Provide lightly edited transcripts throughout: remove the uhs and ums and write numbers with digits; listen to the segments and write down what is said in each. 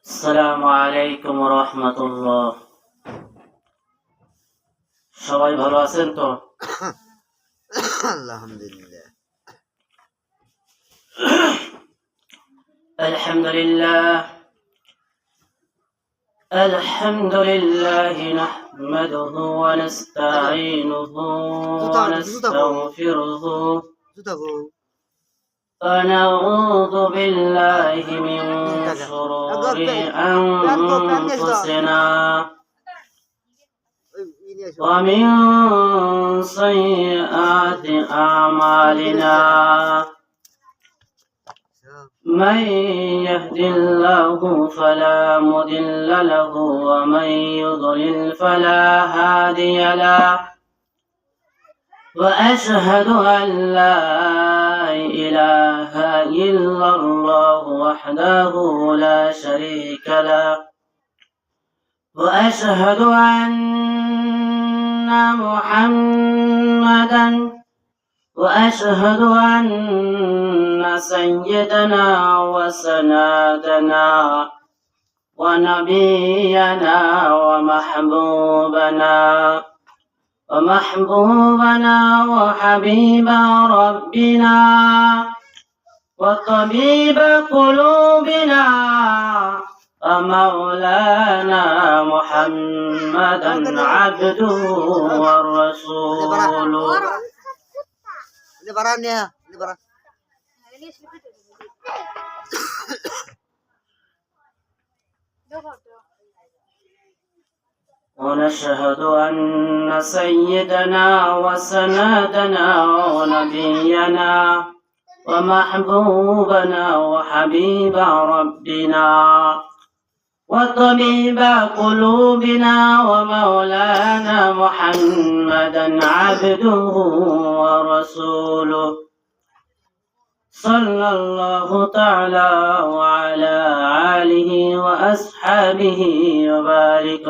আসসালামু আলাইকুম রহমতুল্লাহ। সবাই ভালো আছেন তো? আলহামদুলিল্লাহ। আলহামদুলিল্লাহ আলহামদুলিল্লাহ নাহমাদুহু ওয়া নাস্তাঈনুহু ওয়া নাস্তাগফিরুহু ونعوذ بالله من شرور أنفسنا ومن سيئات أعمالنا من يهد الله فلا مضل له ومن يضلل فلا هادي له وأشهد أن لا إله إلا الله وحده لا شريك له وأشهد أن سيدنا وسندنا ونبينا ومحبوبنا وحبيب ربنا وطبيب قلوبنا ومولانا محمدا عبده ورسوله ونشهد أن سيدنا وسندنا ونبينا ومحبوبنا وحبيب ربنا وطبيب قلوبنا ومولانا محمدا عبده ورسوله صلى الله تعالى وعلى آله وأصحابه وبارك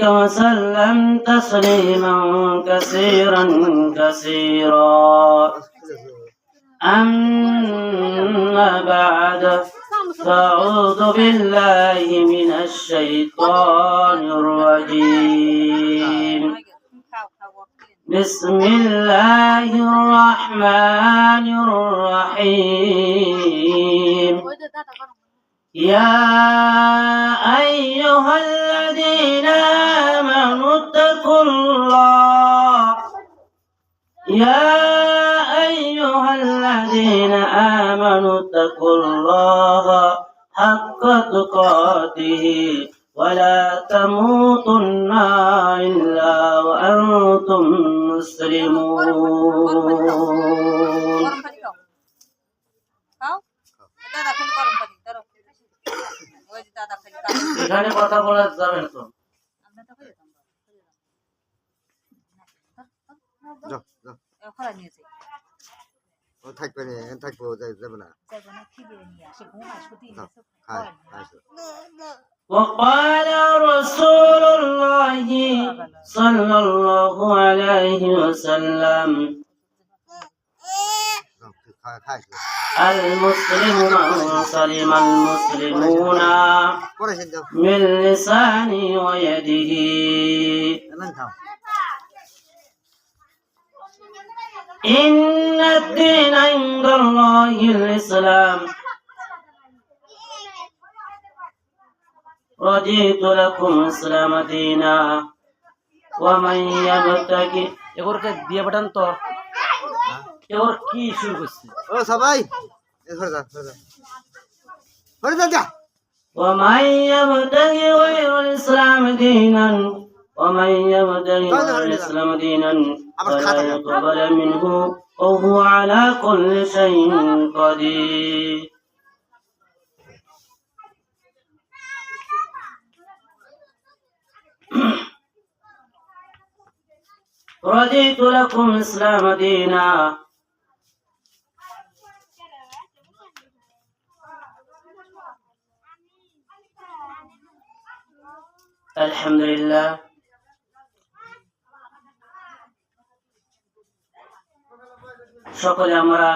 وسلم تسليما كثيرا أما بعد فأعوذ بالله من الشيطان الرجيم بسم الله الرحمن الرحيم يا أيها الذين آمنوا اتقوا الله حق تقاته ولا تموتن إلا وأنتم مسلمون এখানে কথা বলা যাবে না তো। وقال رسول الله صلى الله عليه وسلم المسلم من سلم المسلمون من لسانه ويده إن الدين عند الله الإسلام رضيت لكم إسلام دينا ومن يبتغي এগুলোকে দিয়ে পাঠান তো এগুলো কি শুরু করছে ও সবাই ومن يبتغي غير الإسلام دينا فلا يقبل منه وهو على كل شيء قدير رضيت لكم الإسلام دينا الحمد لله সকলে আমরা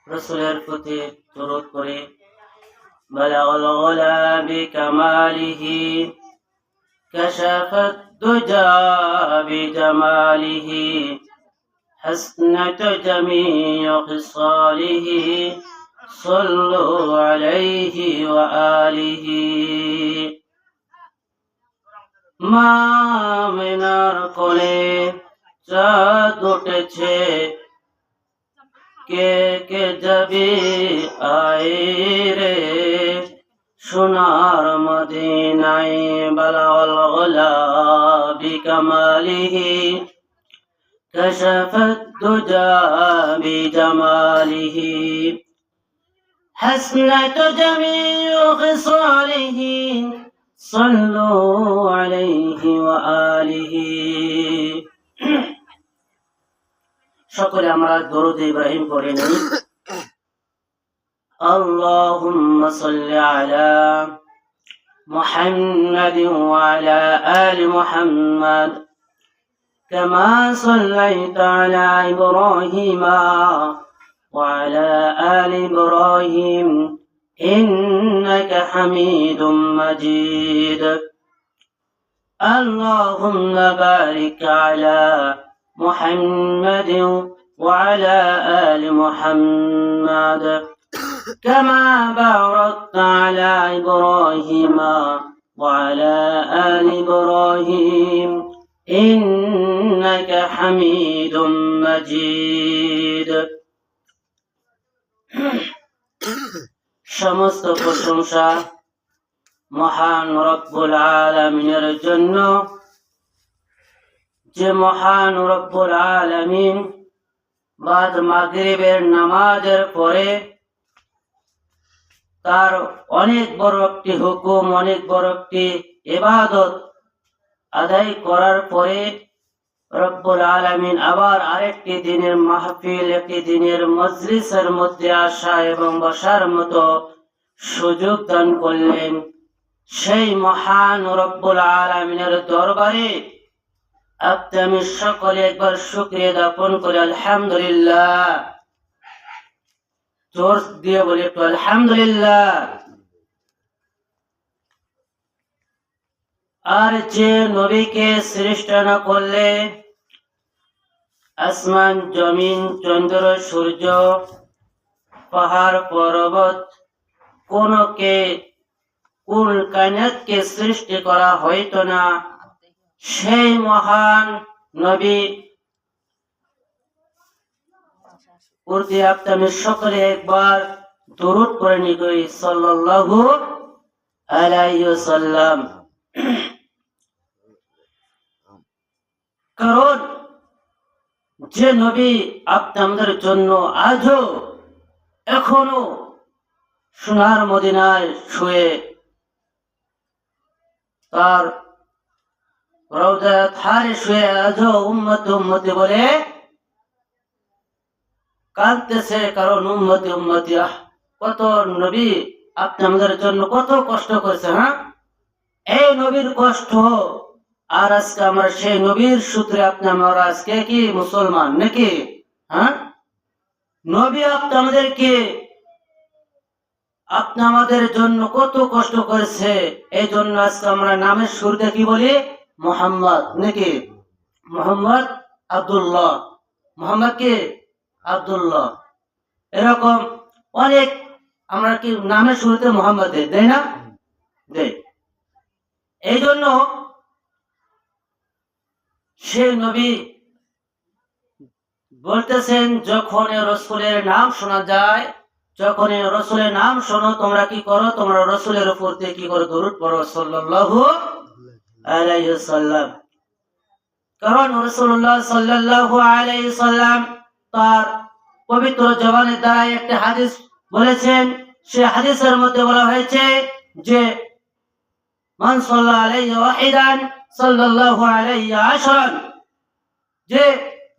রাসূলের প্রতি দরুদ পড়ি বালাগাল গলা বিকামালিহি কাশাফাত দুজা বিজামালিহি হাসনাত জামিউ খিসালিহি সাল্লু আলাইহি ওয়া আলিহি মা মিনার কোলে চাঁদ উঠেছে কে কে যাবে আয় রে সোনার মদিনায় বালাগাল গলা বিকামালিহি কাশাফাত দুজা বিজামালিহি হাসনাত জামিউ খিসালিহি সাল্লু আলাইহি ওয়া আলিহি সকলে আমরা দরুদ ইব্রাহিম পড়ে নিই আল্লাহুম্মা সাল্লি আলা মুহাম্মাদিন ওয়া আলা আলি মুহাম্মাদ কামা সাল্লাইতা আলা ইব্রাহিমা ওয়া আলা আলি ইব্রাহিম ইন্নাকা হামিদুম মাজিদ আল্লাহুম্মা বারিক আলা محمد وعلى آل محمد كما باركت على إبراهيم وعلى آل إبراهيم إنك حميد مجيد সমস্ত প্রশংসা মহান রব্বুল আলামিনের জন্য যে মহান রব্বুল আলামিন বাদ মাগরিবের নামাজের পরে তার অনেক বড় একটি হুকুম অনেক বড় একটি ইবাদত আদায় করার পরে রব্বুল আলামিন আবার আরেকটি দিনের মাহফিল একটি দিনের মজলিসের মধ্যে আসা এবং বসার মতো সুযোগ দান করলেন সেই মহান রব্বুল আলামিনের দরবারে আমি সকলে একবার শুকরিয়া জ্ঞাপন করি আলহামদুলিল্লাহ জোর দিয়ে বলি একটু আলহামদুলিল্লাহ আর যে নবীকে সৃষ্ট না করলে আসমান জমিন চন্দ্র সূর্য পাহাড় পর্বত কোনকে কোন কায়নাতকে সৃষ্টি করা হইতো না সেই মহান নবী প্রতি আমি সকলে একবার দরুদ পড়ে নিই সাল্লাল্লাহু আলাইহি ওয়াসাল্লাম কারণ যে নবী আপনাদের জন্য আজও এখনো সোনার মদিনায় শুয়ে তার রওজা ধারে শুয়ে আজও উম্মতি উম্মতি বলে কাঁদতেছে কারণ উম্মতি উম্মতি কত নবী আপনাদের জন্য কত কষ্ট করেছে হ্যাঁ এই নবীর কষ্ট আর আজকে আমরা সেই নবীর সূত্রে আমরা আজকে কি মুসলমান নাকি হ্যাঁ নবী আপনাদেরকে আপনাদের জন্য কত কষ্ট করেছে এই জন্য আজকে আমরা নামের শুরুতে কি বলি মুহাম্মদ নাকি মুহাম্মদ আব্দুল্লাহ মুহাম্মদ কি আব্দুল্লাহ এরকম অনেক আমরা কি নামের শুরুতে মুহাম্মদ দেই না দেই এই জন্য সেই নবী বলতেছেন যখন রাসূলের নাম শোনা যায় যখন রাসূলের নাম শোনো তোমরা কি করো তোমরা রাসূলের উপর দিয়ে কি করো দরুদ পড়ো সাল্লাল্লাহু আলাইহি ওয়াসাল্লাম কারণ রাসূলুল্লাহ সাল্লাল্লাহু আলাইহি ওয়াসাল্লাম তার পবিত্র জবানের দ্বারা একটা হাদিস বলেছেন সেই হাদিসের মধ্যে বলা হয়েছে যে মান সাল্লা আলাইহি ওয়াহিদান সাল্লাল্লাহু আলাইহি আশরান, যে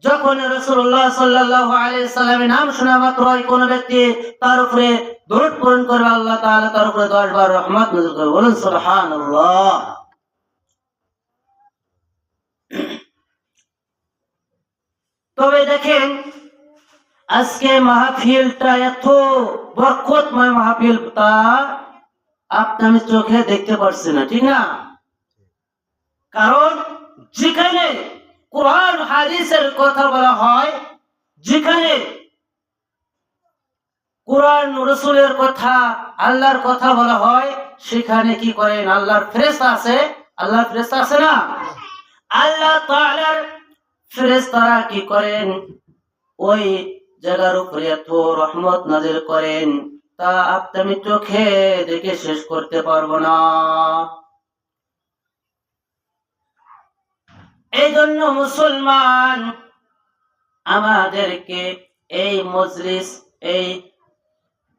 যখন রাসূলুল্লাহ সাল্লাল্লাহু আলাইহি সাল্লামের নাম শোনা মাত্রই কোন ব্যক্তি তার উপরে দরুদ পূরণ করবে, আল্লাহ তাআলা তার উপরে 10 বার রহমত নাযিল করবে। বলুন সুবহানাল্লাহ। তবে দেখেন আজকে মাহফিলটা এত বরকতময় মাহফিল, তা আপনি চোখে দেখতে পারছেন না, ঠিক না? কারণ যেখানে কোরআন হাদিসের কথা বলা হয়, যেখানে কোরআন রাসূলের কথা, আল্লাহর কথা বলা হয়, সেখানে কি করেন? আল্লাহর ফেরেশতা আছে, আল্লাহর ফেরেশতা আছে না? আল্লাহ তাআলার ফেরেশতারা কি করেন? ওই জায়গার উপরে এত রহমত নাযিল করেন, তা আপনি চোখে দেখে শেষ করতে পারবো না। এই জন্য মুসলমান আমাদেরকে এই মজলিস, এই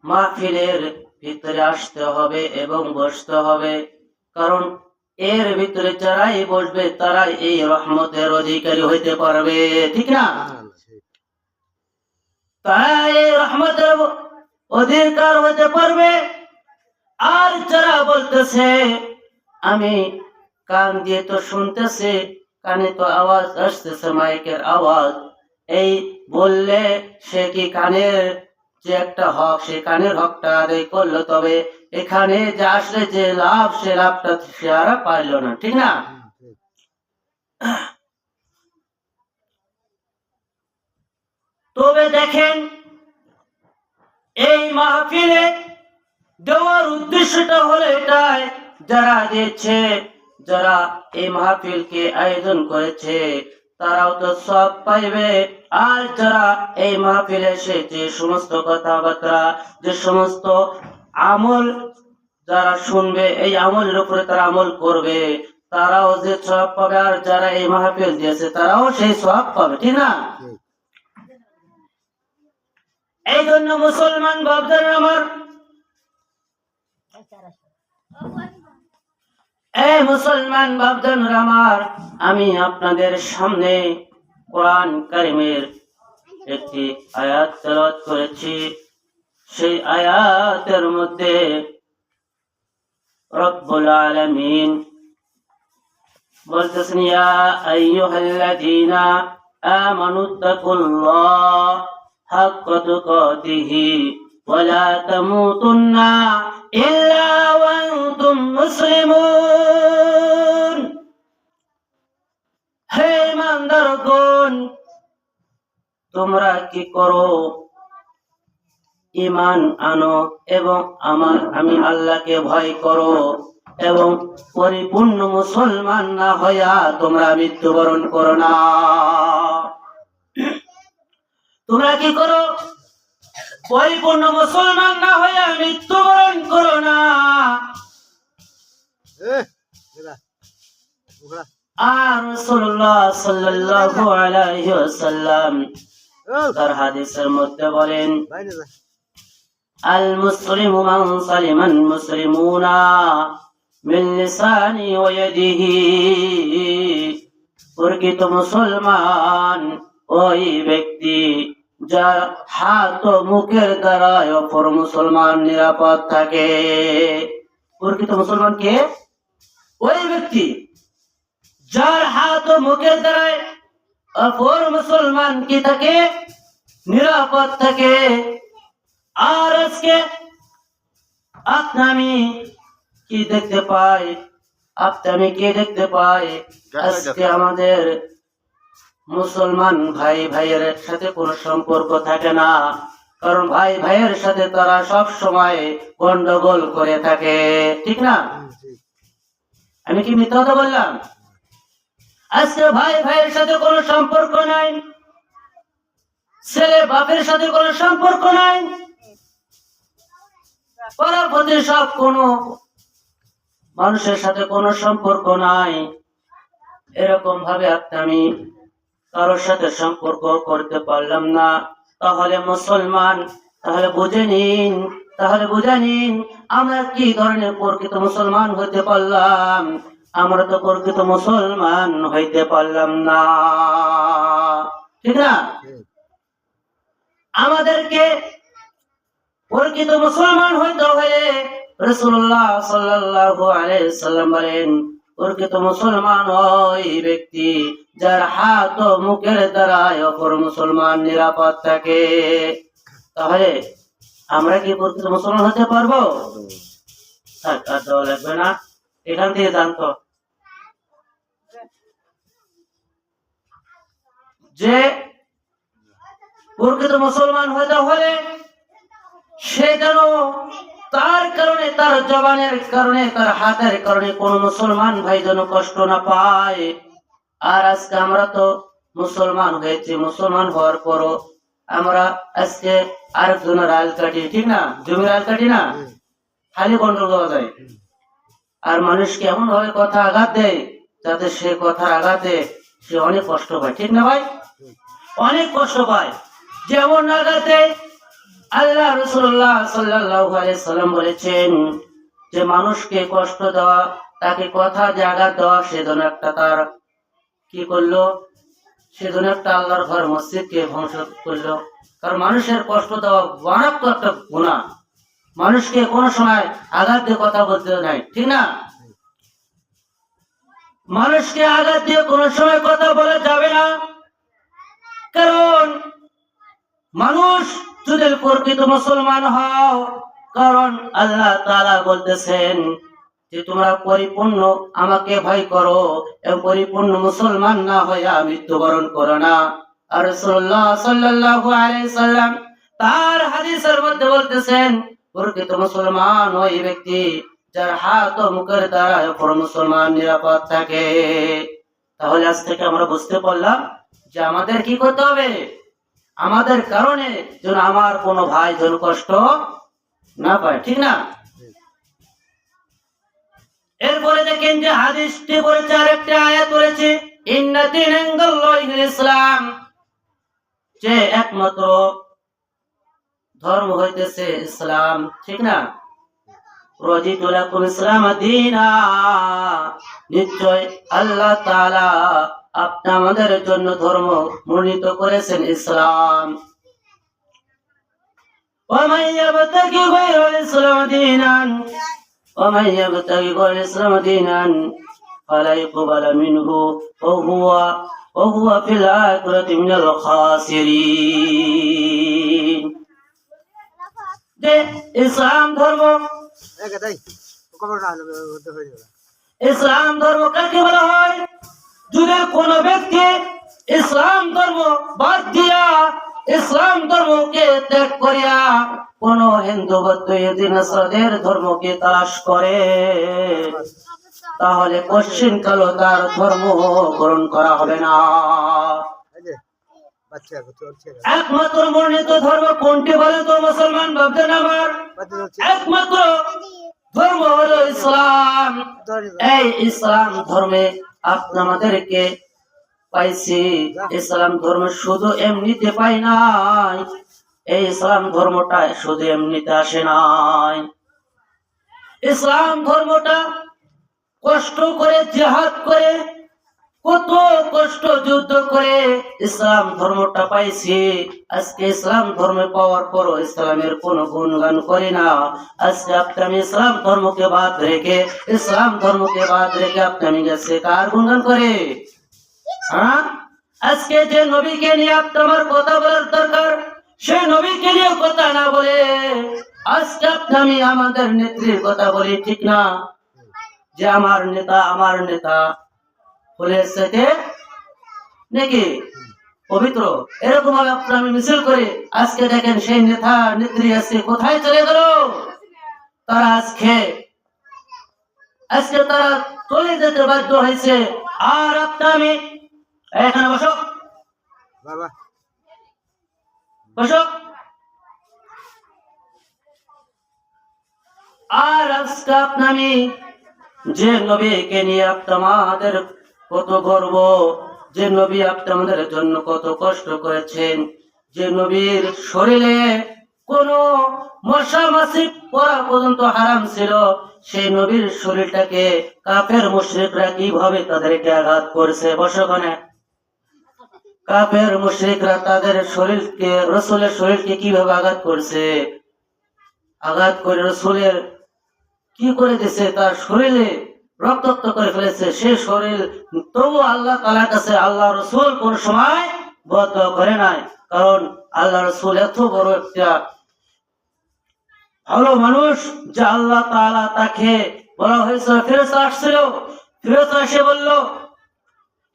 মাহফিলের ভিতরে আসতে হবে এবং বসতে হবে, কারণ এর ভিতরে যারাই বসবে তারাই এই রহমতের অধিকারী হইতে পারবে, ঠিক না? তারাই এই রহমতের অধিকার হইতে পারবে। আর যারা বলতেছে আমি কান দিয়ে তো শুনতেছে, কানে তো আওয়াজ আসতেছে, মাইকের আওয়াজ, এই বললে সে কি কানের যে একটা হক, সে কানের হকটা আদায় করলো, তবে এখানে যে আসলে যে লাভ, সে লাভটা সে আর পাইল না, ঠিক না? তবে দেখেন এই মাহফিলে দেওয়ার উদ্দেশ্যটা হলো এটাই, যারা দিয়েছে, যারা এই মাহফিলকে আয়োজন করেছে, তারাও তো সব পাইবে। আর যারা এই মাহফিলে এসে যে সমস্ত কথাবার্তা, যে সমস্ত আমল যারা শুনবে, এই আমলের উপরে তারা আমল করবে, তারাও যে সব পাবে। আর যারা এই মাহফিল দিয়েছে তারাও সেই সব পাবে, ঠিক না? এই জন্য মুসলমান বাপদার আমার, এই মুসলমান বাপদান আমার, আমি আপনাদের সামনে কোরআন কারিমের একটি আয়াত তেলাওয়াত করেছি। সেই আয়াতের মধ্যে রব্বুল আলামিন বলতেছেন, ইয়া আইয়ুহাল্লাযীনা আমানুত্তাকুল্লাহ হাক্কা তুকাতিহি ওয়া লা তামুতুন্না ইল্লা ওয়া আনতুম মুসলিমুন। হে ইমানদারগণ, তোমরা কি করো? ঈমান আনো এবং আমি আল্লাহকে ভয় করো, এবং পরিপূর্ণ মুসলমান না হইয়া তোমরা মৃত্যুবরণ করো না। তোমরা কি করো? পরিপূর্ণ মুসলমান না হইয়া মৃত্যুবরণ করো না। আর রাসূলুল্লাহ সাল্লাল্লাহু আলাইহি ওয়াসাল্লাম তার হাদিসের মধ্যে বলেন, আল মুসলিমু মান সালিমান মুসলিমুনা মিন লিসানি ওয়া ইয়াদিহি। প্রকৃত মুসলমান ওই ব্যক্তি যার হাত ও মুখের দ্বারা অপর মুসলমান নিরাপদ থাকে। প্রকৃত মুসলমান কে? ওই ব্যক্তি যার হাত ও মুখের দ্বারা অপর মুসলমান কি থাকে? নিরাপদ থাকে। আর আজকে আমি কি দেখতে পাই? আমি কি দেখতে পাই? আজকে আমাদের মুসলমান ভাই ভাইয়ের সাথে কোনো সম্পর্ক থাকে না, কারণ ভাই ভাইয়ের সাথে তারা সব সময় গন্ডগোল করে থাকে, ঠিক না? আমি কি মিথ্যা কথা বললাম? আজকে ভাই ভাইয়ের সাথে কোনো সম্পর্ক নাই, ছেলে বাপের সাথে কোনো সম্পর্ক নাই, পাড়ার প্রতিবেশী কোনো মানুষের সাথে কোনো সম্পর্ক নাই। এরকম ভাবে আমি কারোর সাথে সম্পর্ক করতে পারলাম না, তাহলে মুসলমান, তাহলে বুঝে নিন তাহলে বুঝে নিন আমরা কি ধরনের প্রকৃত মুসলমান হইতে পারলাম। আমরা তো প্রকৃত মুসলমান হইতে পারলাম না, ঠিক না? আমাদেরকে প্রকৃত মুসলমান হইতে হলে রাসূলুল্লাহ সাল্লাল্লাহু আলাইহি সাল্লাম বলেন, প্রকৃত মুসলমান ওই ব্যক্তি যার হাত ও মুখের দ্বারা অপর মুসলমান নিরাপদ থাকে। তাহলে আমরা কি প্রকৃত মুসলমান হতে পারবো? আর দেওয়া লাগবে না, এখান থেকে জানতো যে প্রকৃত মুসলমান হতে হলে সে যেন তার কারণে, তার জবানের কারণে, তার হাতের কারণে কোন মুসলমান ভাই যেন কষ্ট না পায়। আর আজকে আমরা তো মুসলমান হয়েছি, মুসলমান হওয়ার পরও আমরা আজকে আরেকজনের আল কাটি, ঠিক না? জমির আল কাটি না, খালি গন্ডগোল দেওয়া যায়। আর মানুষকে এমন ভাবে কথা আঘাত দেয় যাতে সে কথার আঘাতে সে অনেক কষ্ট পায়, ঠিক না ভাই? অনেক কষ্ট পায়। যেমন আঘাতে আল্লাহ রাসূলুল্লাহ সাল্লাল্লাহু আলাইহি সাল্লাম বলেছেন যে মানুষকে কষ্ট দেওয়া, তাকে কথা যে আঘাত দেওয়া, সেজন্য একটা তার কি করলো, সেজন্য একটা আল্লাহর ঘর মসজিদকে ধ্বংস করলো। কারণ মানুষের কষ্ট দেওয়া মারাত্মক একটা গুনাহ। মানুষকে কোনো সময় আঘাত দিয়ে কথা বলতে নাই, ঠিক না? মানুষকে আঘাত দিয়ে কোনো সময় কথা বলা যাবে না। কারণ মানুষ যদি প্রকৃত মুসলমান হও, কারণ আল্লাহ তাআলা বলতেছেন যে তোমরা পরিপূর্ণ আমাকে ভয় করো এবং পরিপূর্ণ মুসলমান না হইয়া মৃত্যুবরণ করো না। আর রাসূলুল্লাহ সাল্লাল্লাহু আলাইহি সাল্লাম তার হাদিসের মধ্যে বলতেছেন প্রকৃত মুসলমান ওই ব্যক্তি যার হাত ও মুখের দ্বারা অপর মুসলমান নিরাপদ থাকে। তাহলে আজ থেকে আমরা বুঝতে পারলাম যে আমাদের কি করতে হবে, আমাদের কারণে যেন আমার কোনো ভাই যেন কষ্ট না পায়, ঠিক না? এরপরে দেখেন যে হাদিসটি বলেছে, আরেকটা আয়াত বলেছে ইন্না দীনা ইনদাল্লাহিল ইসলাম, যে একমাত্র ধর্ম হইতেছে ইসলাম, ঠিক না? রাদিতু লাকুম ইসলাম দীনা, নিশ্চয় আল্লাহ তাআলা আপনি আমাদের জন্য ধর্ম মনোনীত করেছেন ইসলাম। ومن يبتغي غير الإسلام دينا ومن يبتغي غير الإسلام دينا فلا يقبل منه وهو في الآخرة من الخاسرين। যে ইসলাম ধর্ম, ইসলাম ধর্ম কাকে বলা হয়? যদি কোন ব্যক্তি ইসলাম ধর্ম বাদ দিয়া, ইসলাম ধর্মকে ত্যাগ করিয়া কোন হিন্দু বৌদ্ধ নাসারাদের ধর্মকে তালাশ করে, তাহলে পশ্চিম কালো তার ধর্ম গ্রহণ করা হবে না। একমাত্র মনোনীত ধর্ম কোনটি বলে তো মুসলমান ভাবছেন? আমার একমাত্র ধর্ম হলো ইসলাম। এই ইসলাম ধর্মে আপনাদেরকে পাইছি। ইসলাম ধর্ম শুধু এমনিতে পাই নাই, এই ইসলাম ধর্মটা শুধু এমনিতে আসে নাই। ইসলাম ধর্মটা কষ্ট করে, জিহাদ করে, কত কষ্ট যুদ্ধ করে ইসলাম ধর্মটা পাইছি। আজকে ইসলাম ধর্ম পাওয়ার পরও ইসলামের কোন গুণগান করি না। আজকে আপনি ইসলাম ধর্মকে বাদ রেখে, ইসলাম ধর্মকে বাদ রেখে আপনি গেছে কার গুণগান করে? হ্যাঁ, আজকে যে নবীকে নিয়ে আপনার কথা বলার দরকার, সে নবীকে নিয়ে কথা না বলে আজকে আপনি আমাদের নেত্রীর কথা বলি, ঠিক না? যে আমার নেতা, আমার নেতা ফুলের সাথে নাকি পবিত্র, এরকম ভাবে আপনি মিছিল করে আজকে দেখেন সেই নেতা নেত্রী আছে কোথায় চলে গেল? তারা আজকে তারা চলে যেতে বাধ্য হয়েছে। আর আপনি এখানে বসো, বসো। আর আজকে আপনি যে নবীকে নিয়ে আপনাদের কত গর্ব, যে নবী আপনাদের জন্য কত কষ্ট করেছেন, যে নবীর শরীরে কোন মশা মাছি পরা পর্যন্ত হারাম ছিল, সেই নবীর শরীরটাকে কাফের মুশরিকরা কিভাবে তাদেরকে আঘাত করছে। বর্ষখানে কাফের মুশরিকরা তাদের শরীরকে, রসুলের শরীরকে কিভাবে আঘাত করছে, আঘাত করে রসুলের কি করে দিছে, তার শরীরে রক্তাক্ত করে ফেলেছে। সে শরীর তবু আল্লাহ তাআলার কাছে আল্লাহ রসুল কোন সময় বদদোয়া করে নাই, কারণ আল্লাহ রসুল এত বড় একটা ভালো মানুষ যে আল্লাহ তাআলা তাকে বলা হয়েছে, ফেরেশতা আসছিল, ফেরেশতা এসে বলল,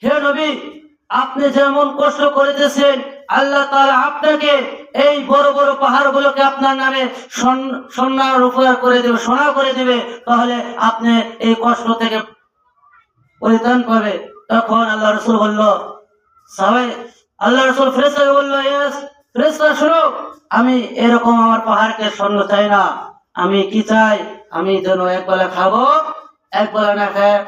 হে নবী, আপনি যেমন কষ্ট করেছেন আল্লাহ তাআলা আপনাকে এই বড় বড় পাহাড়গুলোকে আপনার নামে সোনার উপহার করে দেবে, সোনা করে দেবে, তাহলে আপনি এই কষ্ট থেকে পরিত্রাণ পাবে। তখন আল্লাহ রসুল বলল, সাহাবে আল্লাহ রসুল ফেরেশতাকে বলল, ইয়েস ফেরেশতা শোনো, আমি এরকম আমার পাহাড়কে স্বর্ণ চাই না, আমি কি চাই, আমি যেন একবেলা খাবো, একবেলা না খায়,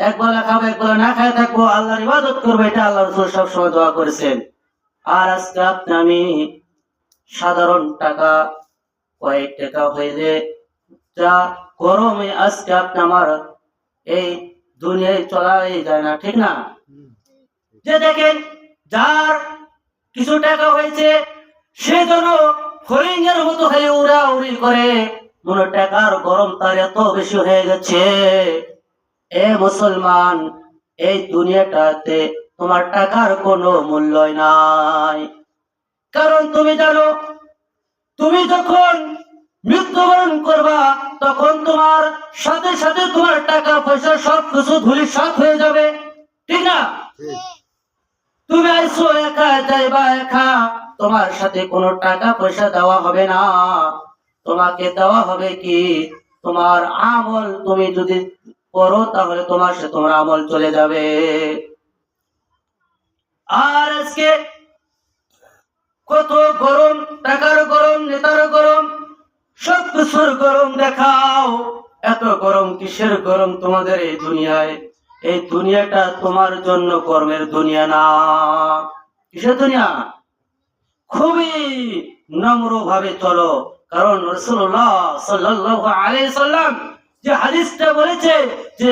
একবেলা খাবো, একবেলা না খায় থাকবো, আল্লাহর ইবাদত করবো, এটা আল্লাহ রসুল সবসময় দোয়া করেছেন। আর আজকে আপনি আমি সাধারণ টাকা, কয়েক টাকা হইলে যা গরমে আজকে আপনি আমার এই দুনিয়ায় চলাই যায় না, ঠিক না? যে দেখেন যার কিছু টাকা হয়েছে সে যেন হরিণের মতো হয়ে উড়া উড়ি করে, মনে টাকার গরম তার এত বেশি হয়ে গেছে। এ মুসলমান, এই দুনিয়াটাতে তোমার টাকার কোনো মূল্য নাই, কারণ তুমি জানো তুমি যখন মৃত্যুবরণ করবা তখন তোমার সাথে সাথে তোমার টাকা পয়সা সবকিছু ধূলিসাৎ হয়ে যাবে, ঠিক না? তুমি আইসো একা, যাইবা একা, তোমার সাথে কোনো টাকা পয়সা দেওয়া হবে না, তোমাকে দেওয়া হবে কি তোমার আমল। তুমি যদি করো তাহলে তোমার সাথে তোমার আমল চলে যাবে। আর আজকে কত গরম, টাকার গরম, নেতার গরম, সব কিছুর গরম দেখাও, এত গরম কিসের গরম তোমাদের এই দুনিয়ায়? এই দুনিয়াটা তোমার জন্য কর্মের দুনিয়া না। কিসের দুনিয়া? খুবই নম্র ভাবে চলো, কারণ রাসূলুল্লাহ সাল্লাল্লাহু আলাইহি সাল্লাম যে হাদিসটা বলেছে যে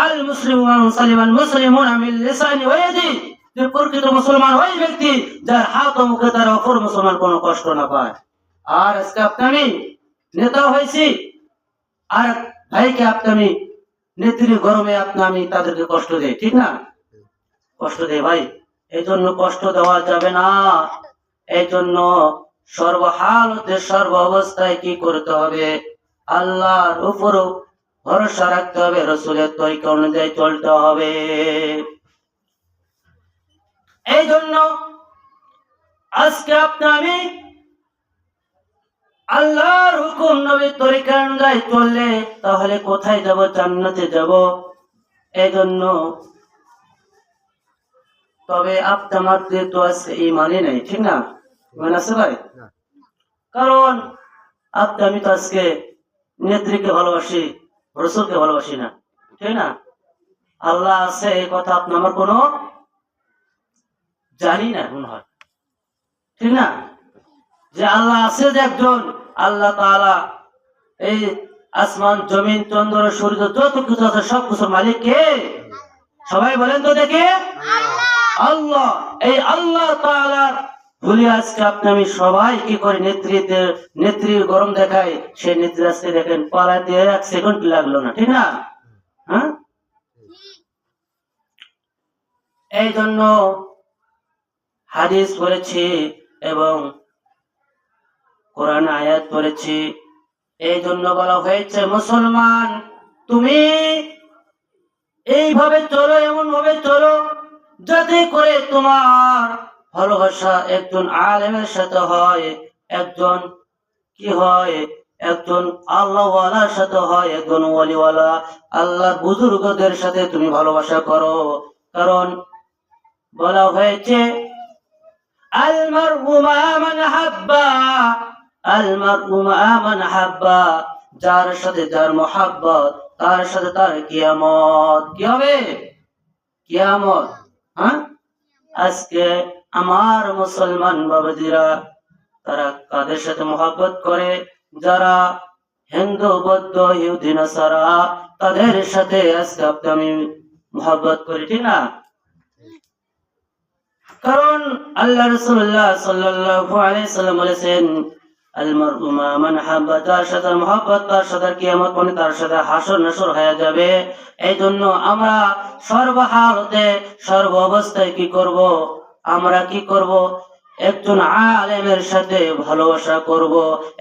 আল মুসলিমান সালিমান মুসলিমুন মিন লিসানি ওয়া ইয়াদি, যে প্রকৃত মুসলমান ওই ব্যক্তি যার হাত ও মুখে তার অপর মুসলমান কোনো কষ্ট না পায়। আর আজকে আপনি আমি নেতা হয়েছি, আর ভাইকে আপনি আমি নেত্রী গরমে আপনি আমি তাদেরকে কষ্ট দেই, ঠিক না? কষ্ট দেই ভাই, এই জন্য কষ্ট দেওয়া যাবে না। এই জন্য সর্বহালতে সর্ব অবস্থায় কি করতে হবে? আল্লাহর উপর ভরসা রাখতে হবে, রাসূলের তরিকা অনুযায়ী চলতে হবে। এই জন্য আজকে আপনি আমি আল্লাহর হুকুম নবীর তরিকা অনুযায়ী চললে তাহলে কোথায় যাব? জান্নাতে যাব। এই জন্য তবে আপনার তো আজকে ইমানই নেই, ঠিক না? ইমান আছে ভাই? কারণ আপনি আমি তো আজকে নেত্রীকে ভালোবাসি, রসুলকে ভালোবাসি না, ঠিক না? আল্লাহ আছে এই কথা আপনি আমার কোনো জানি না মনে হয়, ঠিক না? যে আল্লাহ আছে যে একজন, আল্লাহ তাআলা এই আসমান জমিন চন্দ্র সূর্য যত কিছু আছে সব কিছুর মালিক কে? সবাই বলেন তো দেখে, আল্লাহ। এই আল্লাহ তাআলার ভুলে আজকে আপনি আমি সবাই কি করে নেত্রীর গরম দেখায়, সে নেত্রী আজকে দেখেন পালাতে 1 সেকেন্ড লাগলো না, ঠিক না? হ্যাঁ, এই জন্য হাদিস পড়েছি এবং কোরআন আয়াত পড়েছি। এই জন্য বলা হয়েছে মুসলমান তুমি এইভাবে চলো, এমন ভাবে চলো যাতে করে তোমার ভালোবাসা একজন আলেমের সাথে হয়, একজন কি হয়, একজন আল্লাহওয়ালার সাথে হয়, একজন ওয়ালিওয়ালা আল্লাহ বুজুর্গদের সাথে তুমি ভালোবাসা করো। কারণ বলা হয়েছে আল মারউ মা মান হাব্বা, আল মারউ মা মান হাব্বা, যার সাথে যার মহব্বত তার সাথে তার কিয়ামত। কি হবে? কিয়ামত। হ্যাঁ, আজকে আমার মুসলমান বাবাজিরা তারা কাদের সাথে মহব্বত করে? যারা হিন্দু, বৌদ্ধ, ইহুদি, নাসারা, তাদের সাথে আজকে আমি মহব্বত করি, ঠিক না? কারণ আল্লাহ রাসূলুল্লাহ সাল্লাল্লাহু আলাইহি সাল্লাম বলেছেন, আল মারউ মা মান হাব্বা, যার সাথে মহব্বত তার সাথে কিয়ামত মানে তার সাথে হাসর নাসর হয়ে যাবে। এই জন্য আমরা সর্বহালতে সর্ব অবস্থায় কি করব? আমরা কি করব? একজন আলেমের সাথে ভালোবাসা করব,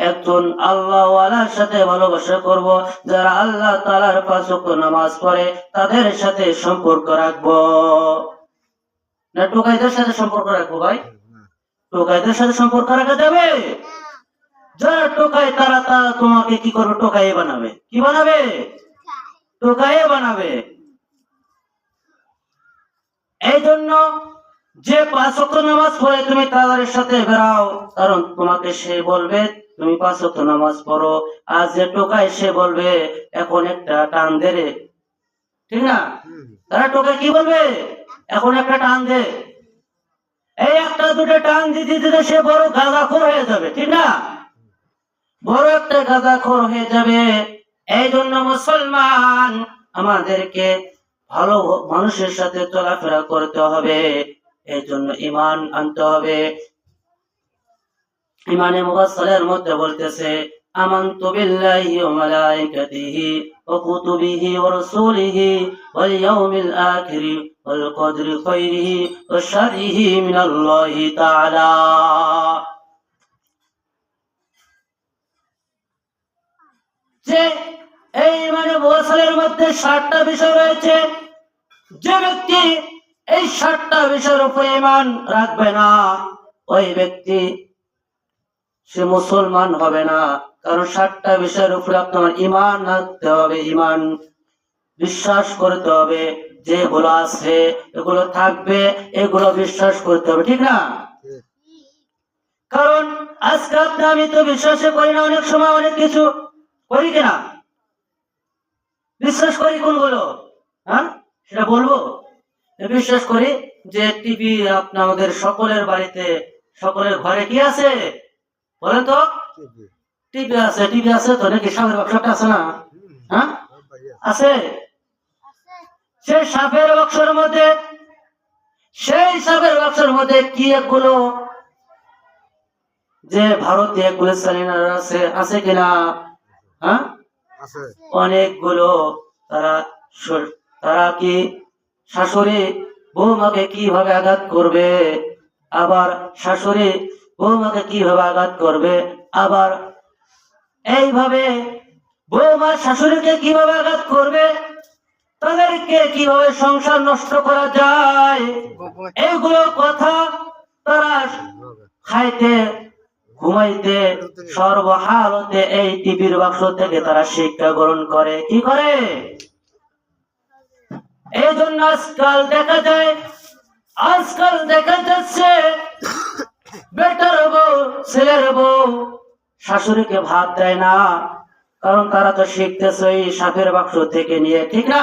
একজন আল্লাহওয়ালার সাথে ভালোবাসা করব, যারা আল্লাহ তাআলার পাঁচ ওয়াক্ত নামাজ পড়ে তাদের সাথে সম্পর্ক রাখবো। না টোকাইদের সাথে সম্পর্ক রাখবো ভাই? টোকাইদের সাথে সম্পর্ক রাখা যাবে? যারা টোকায় তারা তোমাকে কি করবে? টোকাই বানাবে। কি বানাবে? টোকাই বানাবে। এই জন্য যে পাঁচ ওয়াক্ত নামাজ পড়ে তুমি তাদের সাথে বেরাও, কারণ তোমাকে সে বলবে তুমি পাঁচ ওয়াক্ত নামাজ পড়ো। আর যে টোকায় সে বলবে এখন একটা টান দে রে, ঠিক না? তারা টোকায় কি বলবে? এখন একটা টান দে। এই একটা দুটো টান দিতে দিতে সে বড় গাঁজাখোর হয়ে যাবে, ঠিক না? বড় একটা গাঁজাখোর হয়ে যাবে। এই জন্য মুসলমান আমাদেরকে ভালো মানুষের সাথে চলাফেরা করতে হবে। এই জন্য ঈমান আনতে হবে। ঈমানে মুফাসসালের মধ্যে বলতেছে, আমানতু বিল্লাহি ওয়া মালাইকাতিহি ওয়া কুতুবিহি ওয়া রাসূলিহি ওয়াল ইয়াউমিল আখির ওয়াল কদরি খাইরিহি ওয়া শাররিহি মিনাল্লাহি তাআলা। যে এই ঈমানে মুফাসসালের মধ্যে 7টা বিষয় রয়েছে। যে ব্যক্তি এই 7টা বিষয়ের উপর ঈমান রাখবে না, ওই ব্যক্তি সে মুসলমান হবে না। কারণ 7টা বিষয়ের উপরে আপনার ঈমান রাখতে হবে। ঈমান বিশ্বাস করতে হবে, যেগুলো আছে এগুলো থাকবে, এগুলো বিশ্বাস করতে হবে, ঠিক না? কারণ আজকে আমি তো বিশ্বাসই করি না, অনেক সময় অনেক কিছু করি কিনা? বিশ্বাস করি কোনগুলো? হ্যাঁ, সেটা বলবো। বিশ্বাস করি যে টিভি আমাদের সকলের বাড়িতে, সকলের ঘরে কি আছে বলেন তো? টিভি আছে। টিভি আছে তো নাকি? সাপের বাক্সটা আছে না? হ্যাঁ আছে। সেই সাপের বাক্সের মধ্যে কি এগুলো যে ভারতীয় এগুলো চ্যানেল আছে কিনা? হ্যাঁ অনেকগুলো। তারা কি শাশুড়ি বৌমাকে কিভাবে আঘাত করবে, আবার শাশুড়ি বৌমাকে কিভাবে আঘাত করবে, আবার এইভাবে বৌমা শাশুড়িকে কিভাবে আঘাত করবে, তাদেরকে কিভাবে সংসার নষ্ট করা যায়, এইগুলো কথা তারা খাইতে ঘুমাইতে সর্বহালতে এই টিভির বাক্স থেকে তারা শিক্ষা গ্রহণ করে। কি করে? এই জন্য আজকাল দেখা যাচ্ছে বেটার বউ, ছেলের বউ শাশুড়িকে ভাত দেয় না। কারণ তারা তো শিখতেছে এই সাপের বাক্স থেকে নিয়ে, ঠিক না?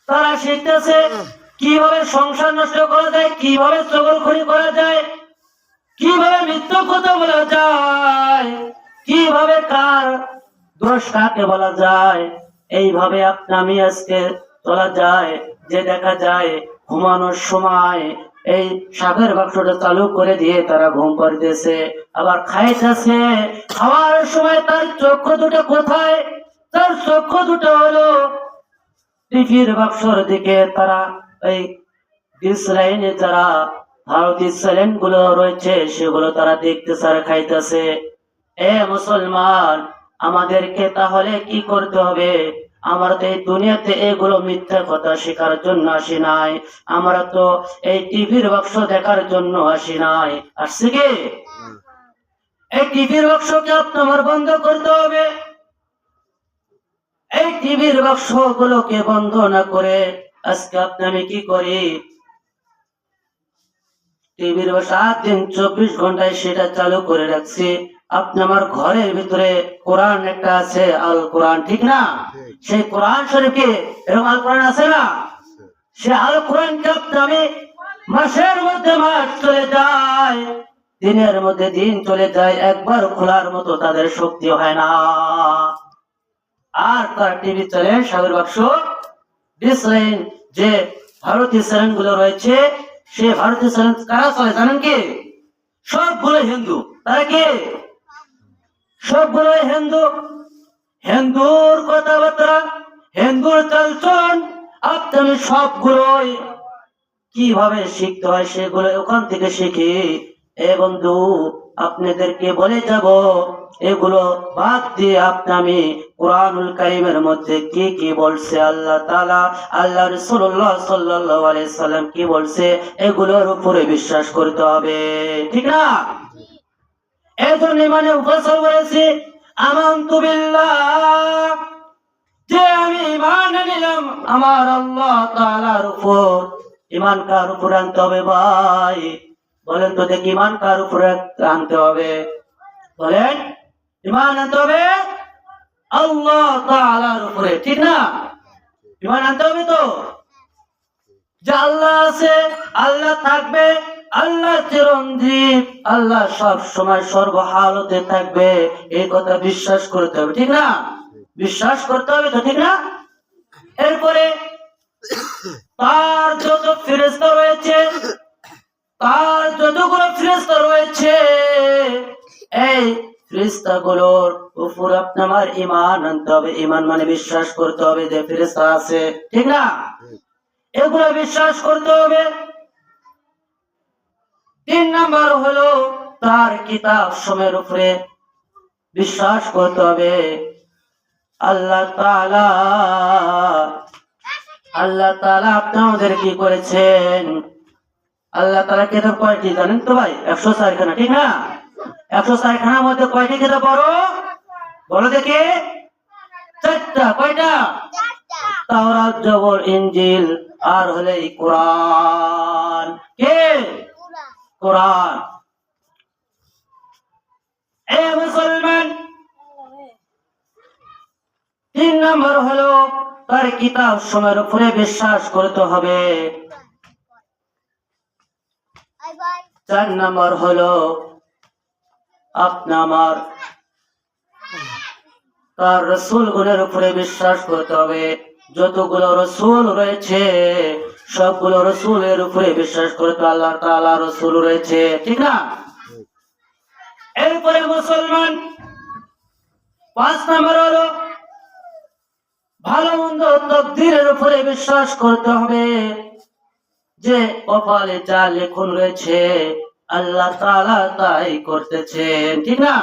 তারা শিখতেছে কিভাবে সংসার নষ্ট করা যায়, কিভাবে চগলখড়ি করা যায়, কিভাবে মিথ্যা কথা বলা যায়, কিভাবে কার দোষ কাকে বলা যায়। এইভাবে আমি আজকে চলা যায়। যে দেখা যায় ঘুমানোর সময় এই সাপের বাক্সটা চালু করে দিয়ে তারা ঘুম পাড়িতেছে, আবার খাইতেছে। খাওয়ার সময় তার চক্ষু দুটো কোথায়? তার চক্ষু দুটো হলো টিভির বাক্সর দিকে। তারা এই ডিশ লাইনে যারা ভারতীয় চ্যানেল গুলো রয়েছে সেগুলো তারা দেখতেছে আর খাইতেছে। এ মুসলমান, আমাদেরকে তাহলে কি করতে হবে? আমরা তো এই দুনিয়াতে এগুলো মিথ্যা কথা শেখার জন্য আসি নাই। আমরা তো এই টিভির বাক্স দেখার জন্য আসি নাই। আসছি কি? এই টিভির বাক্সকে আপনার বন্ধ করতে হবে। এই টিভির বাক্স গুলোকে বন্ধ না করে আজকে আমি কি করি? টিভির 7 দিন 24 ঘন্টায় সেটা চালু করে রাখছি। আপনি আমার ঘরের ভিতরে কোরআন একটা আছে, আল কোরআন, ঠিক না? সেই কোরআন শরীফে এরকম আল কোরআন আছে না? সে আল কোরআনকে আমি মাসের মধ্যে মাস চলে যায়, দিনের মধ্যে দিন চলে যায়, একবার খোলার মতো তাদের শক্তি হয় না। আর তার টিভি চ্যানেল, সাগর বাক্স, ডিশ লাইন, যে ভারতীয় চ্যানেল গুলো রয়েছে, সে ভারতীয় চ্যানেল কারা চলে জানেন কি? সবগুলো হিন্দু। তারা কি? সবগুলো হিন্দু। হিন্দুর কথাবার্তা, হিন্দুর চালচলন আপনি সবগুলোই কিভাবে শিখতে হয় সেগুলো ওখান থেকে শিখি। এ বন্ধু, আপনাদেরকে বলে যাব, এগুলো বাদ দিয়ে আমি কুরআনুল কারীমের মধ্যে কি কি বলছে আল্লাহ তাআলা, আল্লাহ রাসূলুল্লাহ সাল্লাল্লাহু আলাইহি সাল্লাম কি বলছে, এগুলোর উপরে বিশ্বাস করতে হবে, ঠিক না? এই জন্য মানে উপসর্গ করেছি আমানতু বিল্লাহ, যে আমি ঈমান নিলাম আমার আল্লাহ তাআলার উপর। ঈমান কার উপর আনতে হবে ভাই? বলেন তো দেখি, ঈমান কার উপর আনতে হবে? বলেন, ঈমান আনতে হবে আল্লাহ তাআলার উপরে, ঠিক না? ঈমান আনতে হবে তো, যে আল্লাহ আছে, আল্লাহ থাকবে, আল্লাহ চিরঞ্জীব, আল্লাহ সব সময় সর্বহালতে থাকবে, এই কথা বিশ্বাস করতে হবে, ঠিক না? বিশ্বাস করতে হবে তো, ঠিক না? এরপরে তার যত ফেরেশতা রয়েছে, তার যতগুলো ফেরেশতা রয়েছে, এই ফেরেশতা গুলোর উপর আপনার ঈমান আনতে হবে। ঈমান মানে বিশ্বাস করতে হবে যে ফেরেশতা আছে, ঠিক না? এগুলো বিশ্বাস করতে হবে। 3 নাম্বার হলো তার কিতাব সমূহের উপরে বিশ্বাস করতে হবে। আল্লাহ তাআলা আপনাদের কি করেছেন? আল্লাহ তাআলা কিতাব কয়টি জানেন তো ভাই? 104 খানা, ঠিক না? 104 খানার মধ্যে কয়টি কিতাব বলো দেখি? 4টা। কয়টা? তাওরাত, জবর, ইনজিল, আর হলো এই কোরআন। কে? কোরআন। এ মুসলমান, 3 নম্বর হলো তার কিতাব সমূহের উপরে বিশ্বাস করতে হবে। 4 নম্বর হলো আপনার তার রাসূল গুলোর উপরে বিশ্বাস করতে হবে। যতগুলো রাসূল রয়েছে সবগুলো রাসূলের উপরে বিশ্বাস করতে, আল্লাহ তাআলা রাসূল রয়েছে, ঠিক না? এরপরে মুসলমান 5 নম্বর হলো ভালো মন্দ তাকদীরের উপরে বিশ্বাস করতে হবে, যে কপালে যা লেখন রয়েছে আল্লাহ তাআলা তাই করতেছেন, ঠিক না?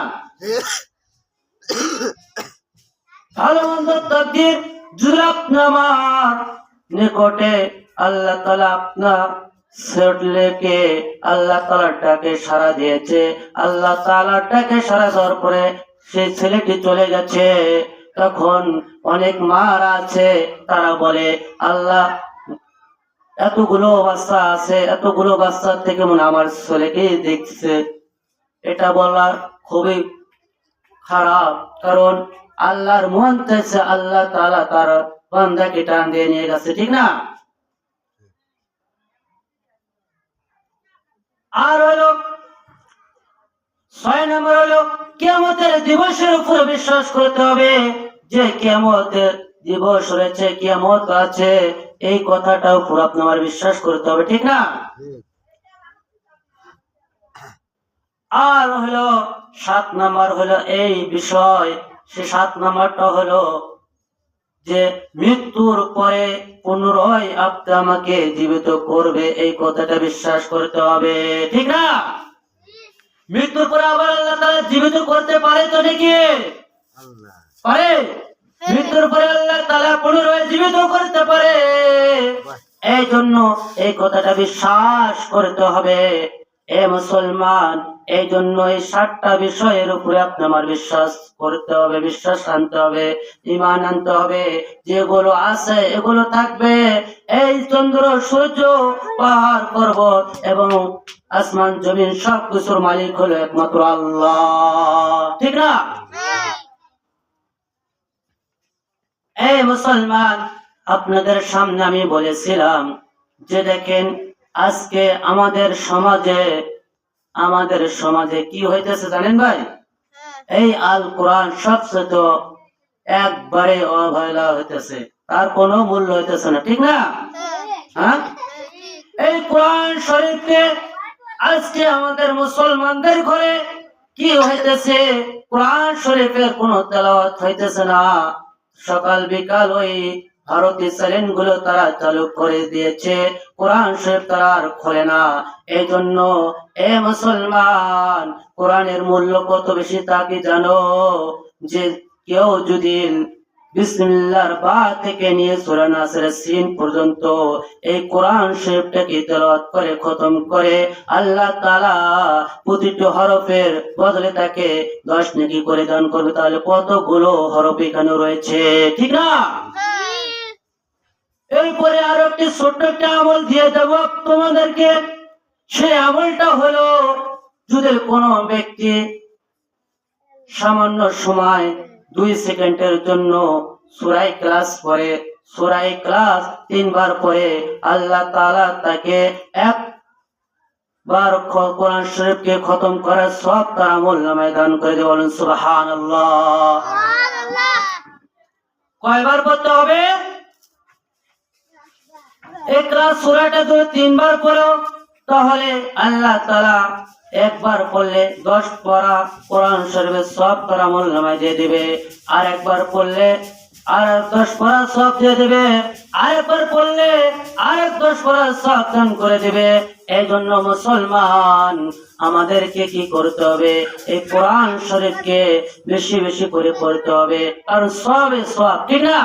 ভালো মন্দ তাকদীর যদি আপনার নিকটে আল্লাহ তাআলা আপনার ছেলেকে আল্লাহ তাআলার ডাকে সাড়া দিয়েছে, আল্লাহ তাআলার ডাকে সাড়া দেওয়ার পরে সেই ছেলেটি চলে গেছে, তখন অনেক মারা আছে, তারা বলে আল্লাহ এতগুলো বাচ্চা আছে, এতগুলো বাচ্চার থেকে মনে আমার ছেলেকে দেখছে। এটা বলার খুবই খারাপ, কারণ আল্লাহর মন চাইছে আল্লাহ তাআলা তার বান্দাকে টান দিয়ে নিয়ে গেছে, ঠিক না? আর হলো 6 নম্বর হলো কিয়ামতের দিবসের উপর বিশ্বাস করতে হবে, যে কিয়ামতের দিবস রয়েছে, কিয়ামত আছে, এই কথাটাও পুরো আপনার বিশ্বাস করতে হবে, ঠিক না? আর হলো 7 নম্বর হলো এই বিষয়, সে 7 নম্বরটা হলো যে মৃত্যুর পরে পুনরায় আপনি আমাকে জীবিত করবে, এই কথাটা বিশ্বাস করতে হবে, ঠিক না? মৃত্যুর পরে আবার আল্লাহ তাআলা জীবিত করতে পারে তো নাকি? পারে। মৃত্যুর পরে আল্লাহ তাআলা পুনরায় জীবিত করতে পারে, এই জন্য এই কথাটা বিশ্বাস করতে হবে। এ মুসলমান, এই জন্য এই 7টা বিষয়ের উপরে আপনার বিশ্বাস করতে হবে, বিশ্বাস আনতে হবে, ঈমান আনতে হবে। যেগুলো আছে এগুলো থাকবে। এই চন্দ্র, সূর্য, পাহাড়, পর্বত এবং আসমান জমিন সবকিছুর মালিক হলো একমাত্র আল্লাহ, ঠিক না? এই মুসলমান, আপনাদের সামনে আমি বলেছিলাম যে দেখেন আজকে আমাদের সমাজে কি হইতেছে জানেন ভাই? এই আল কোরআন সবচেয়ে একবারে অবহেলা হইতেছে, তার কোনো মূল্য হইতেছে না, ঠিক না? হ্যাঁ, এই কোরআন শরীফকে আজকে আমাদের মুসলমানদের ঘরে কি হইতেছে, কোরআন শরীফের কোনো তেলাওয়াত হইতেছে না। সকাল বিকাল ওই ভারতীয় চ্যানেল গুলো তারা চালু করে দিয়েছে, কোরআন শরীফ তারা আর খোলে না। এই জন্য এ মুসলমান, কোরআনের মূল্য কত বেশি তা কি জানো? যে কেউ যদি বিসমিল্লাহর বা থেকে নিয়ে সূরা নাসের সিন পর্যন্ত এই কোরআন শরীফটাকে তেলাওয়াত করে খতম করে, আল্লাহ তাআলা প্রতিটি হরফের বদলে তাকে 10 নেকি করে দান করবে। তাহলে কতগুলো হরফ এখানে রয়েছে, ঠিক না? এরপরে আরো একটি ছোট্ট একটা আমল দিয়ে দেব তোমাদেরকে। সেই আমলটা হলো, যদি কোনো ব্যক্তি সামান্য সময় 2 সেকেন্ডের জন্য সূরা ইখলাস পড়ে, সূরা ইখলাস 3 বার পড়ে, আল্লাহ তাআলা তাকে একবার কোরআন শরীফকে খতম করার সওয়াব তার আমলনামায় দান করে দেবে। বলেন সুবহানাল্লাহ। কয়বার পড়তে হবে? ইখলাস সূরাটা যদি 3 বার পড়ো, তাহলে আল্লাহ তাআলা একবার পড়লে 10 পারা কোরআন শরীফের সওয়াব তার আমলনামায় দিয়ে দিবে, আর একবার পড়লে আর 10 পারা সওয়াব দিয়ে দিবে, আর একবার পড়লে আর 10 পারা সওয়াব দান করে দিবে। এই জন্য মুসলমান, আমাদেরকে কি করতে হবে? এই কোরআন শরীফকে বেশি বেশি করে পড়তে হবে, কারণ সওয়াবে সওয়াব, ঠিক না?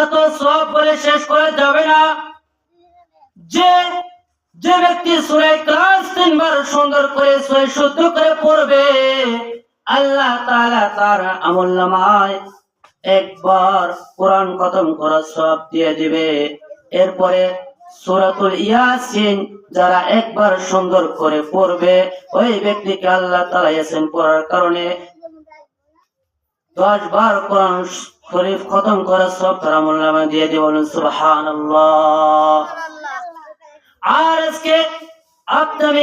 এত সওয়াব বলে শেষ করা যাবে না। যে ব্যক্তি সূরা ইখলাস 3 বার সুন্দর করে শুদ্ধ করে পড়বে, আল্লাহ তাআলা তার আমলনামায় একবার কোরআন খতম করার সওয়াব দিয়ে দিবে। এরপরে সূরাতুল ইয়াসিন যারা একবার সুন্দর করে পড়বে, ওই ব্যক্তিকে আল্লাহ তাআলা ইয়াসিন পড়ার কারণে 10 বার কোরআন শরীফ খতম করার সওয়াব তার আমলনামায় দিয়ে দিবে। বলুন সুবহানাল্লাহ। আর আজকে আপনার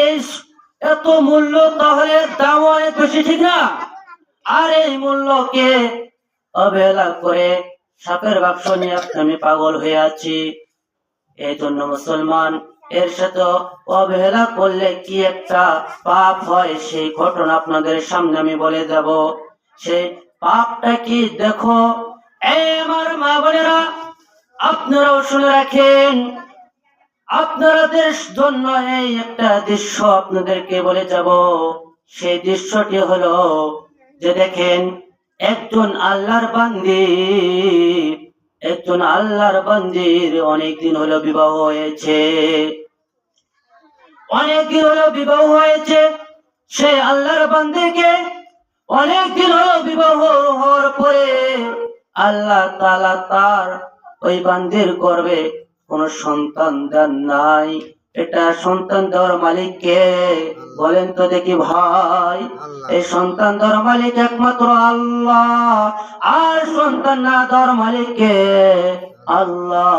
এত মূল্য, তাহলে দাম অনেক বেশি, ঠিক না? আর এই মূল্যকে অবহেলা করে সাপের বাক্স নিয়ে আমি পাগল হয়ে আছি। এই জন্য মুসলমান, এর সাথে অবহেলা করলে কি একটা পাপ হয়, সেই ঘটনা আপনাদের সামনে আমি বলে যাব। সেই পাপটা কি দেখো, এই আমার মা বোনেরা, আপনারাও শুনে রাখেন। আপনাদের জন্য এই একটা দৃশ্য আপনাদেরকে বলে যাব। সেই দৃশ্যটি হলো যে, দেখেন একজন আল্লাহর বান্দির অনেকদিন হলো বিবাহ হয়েছে, সে আল্লাহর বান্দিকে অনেকদিন হলো বিবাহ হওয়ার পরে আল্লাহ তাআলা তার ওই বান্দির গর্ভে কোন সন্তান দেন নাই। এটা সন্তান দেওয়ার মালিক কে? বলেন তো দেখি ভাই। এই সন্তান দেওয়ার মালিক একমাত্র আল্লাহ। আর সন্তান না দেওয়ার মালিক কে? আল্লাহ।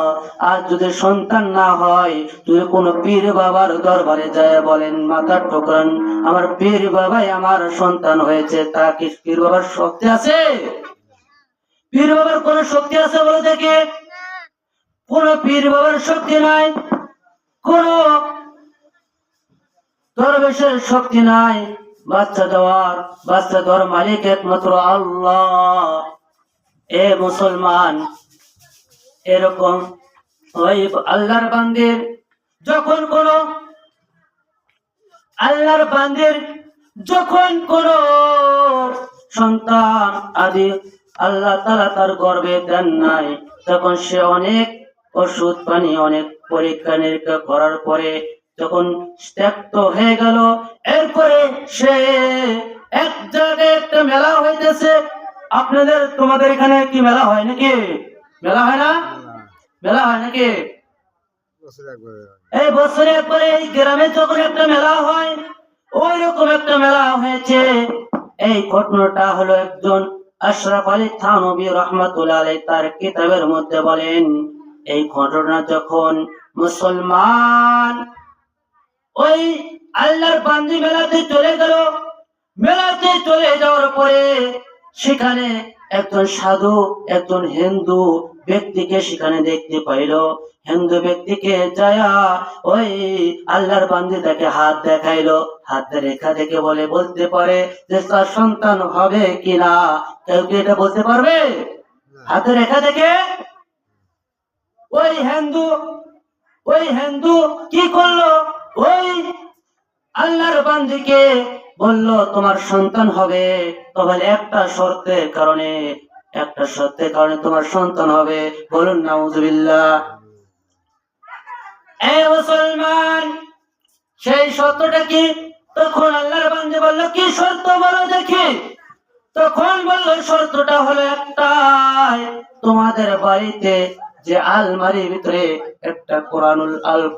আর যদি সন্তান না হয়, যদি কোন পীর বাবার দরবারে যায় বলেন, মাথা ঠোকরান, আমার পীর বাবাই আমার সন্তান হয়েছে, তা কি পীর বাবার শক্তি আছে? পীর বাবার কোন শক্তি আছে বলে দেখে? কোন পীর বাবার শক্তি নাই, কোন দরবেশের শক্তি নাই। বাচ্চা দেওয়ার মালিক একমাত্র আল্লাহ। এ মুসলমান, এরকম ওই আল্লাহর বান্দির যখন কোন সন্তান আদি আল্লাহ তাআলা তার গর্ভে দেন নাই, তখন সে অনেক ওষুধ পানি, অনেক পরীক্ষা নিরীক্ষা করার পরে যখন ত্যাক্ত হয়ে গেল, এরপরে সে এক জায়গায় একটা মেলা হইতেছে। তোমাদের এখানে কি মেলা হয় নাকি? মেলা হয় না? মেলা হয় নাকি? এই বছরে একবারে এই গ্রামে যখন একটা মেলা হয়, ওই রকম একটা মেলা হয়েছে। এই ঘটনাটা হলো একজন আশরাফ আলী থানভী রাহমাতুল্লাহ আলাইহি তার কিতাবের মধ্যে বলেন, এই ঘটনা যখন মুসলমান ওই আল্লাহর বান্দি মেলাতে চলে গেল। মেলাতে চলে যাওয়ার পরে সেখানে একজন সাধু, একজন হিন্দু ব্যক্তিকে সেখানে দেখতে পাইল। হিন্দু ব্যক্তিকে যায়া ওই আল্লাহর বান্দি তাকে হাত দেখাইলো। হাতে রেখা দেখে বলতে পারে যে তার সন্তান হবে কিনা? কেউ কি এটা বলতে পারবে? হাতে রেখা দেখে ওই হিন্দু কি করলো? ওই আল্লাহর বান্দিকে বলল তোমার সন্তান হবে, তবে একটা শর্তের কারণে তোমার সন্তান হবে। বলুন নাউজুবিল্লাহ। মুসলমান, সেই শর্তটা কি? তখন আল্লাহর বান্দি বলল কি শর্ত বলো দেখি। তখন বলল শর্তটা হলো একটাই, তোমাদের বাড়িতে যে আলমারির ভিতরে একটা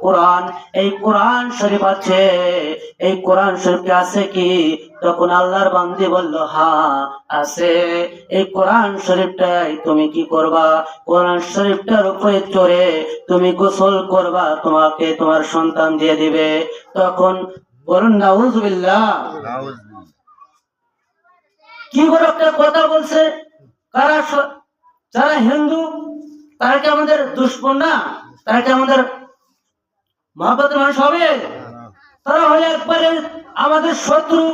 কোরআন, এই কোরআন শরীফ আছে, এই কোরআন শরীফ আছে কি? তখন আল্লাহর বান্দি বলল হ্যাঁ আছে। এই কোরআন শরীফটাই তুমি কি করবা? কোরআন শরীফটার উপরে চড়ে তুমি গোসল করবা, তোমাকে তোমার সন্তান দিয়ে দিবে। তখন বলুন নাউজুবিল্লাহ। কি বড় একটা কথা বলছে! যারা হিন্দু তারা কি আমাদের দুশ্মন না? তারা কি আমাদের মহব্বতের মানুষ হবে? তারা হলে একবারে আমাদের শত্রু।